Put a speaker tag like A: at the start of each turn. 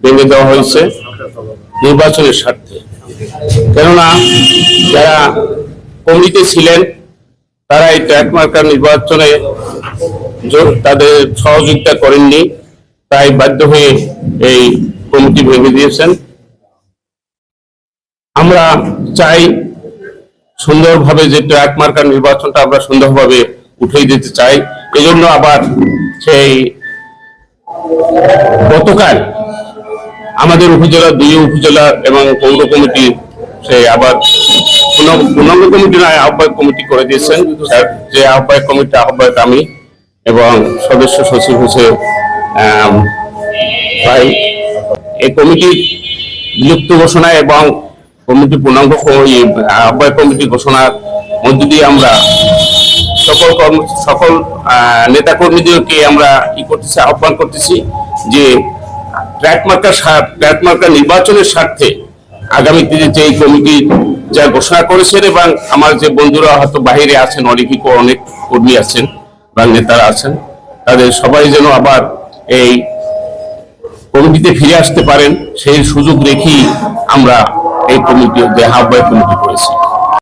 A: ভেঙে দেওয়া হয়েছে নির্বাচনের স্বার্থে। কেননা যারা কমিটিতে ছিলেন তারা এই ট্র্যাক মার্কার নির্বাচনে তাদের সহযোগিতা করেননি, তাই বাধ্য হয়ে এই কমিটি ভেঙে দিয়েছেন। আমরা চাই সুন্দরভাবে যে ট্র্যাক মার্কার নির্বাচনটা আমরা সুন্দরভাবে উঠিয়ে দিতে চাই। এই জন্য আবার সেই গতকাল আমাদের উপজেলা, দুই উপজেলা এবং পৌর কমিটি সেই আবার পূর্ণাঙ্গ কমিটি নয়, আহ্বায়ক কমিটি করে দিয়েছেন। যে আহ্বায়ক কমিটি আহ্বায়ক আমি এবং সদস্য সচিব হচ্ছে ভাই। এই কমিটির বিলুপ্ত ঘোষণা এবং কমিটি পূর্ণাঙ্গ আহ্বায়ক কমিটি ঘোষণার মধ্য দিয়ে আমরা সকল নেতাকর্মীদেরকে আমরা আহ্বান করতেছি যে ট্র্যাক মার্কার নির্বাচনের স্বার্থে আগামী দিনে যে এই কমিটি যা ঘোষণা করেছেন এবং আমার যে বন্ধুরা হয়তো বাহিরে আছেন, অনেক কর্মী আছেন বা নেতারা আছেন, তাদের সবাই যেন আবার এই কমিটিতে ফিরে আসতে পারেন সেই সুযোগ রেখেই আমরা এই কমিটি যে আহ্বায়ক কমিটি করেছি।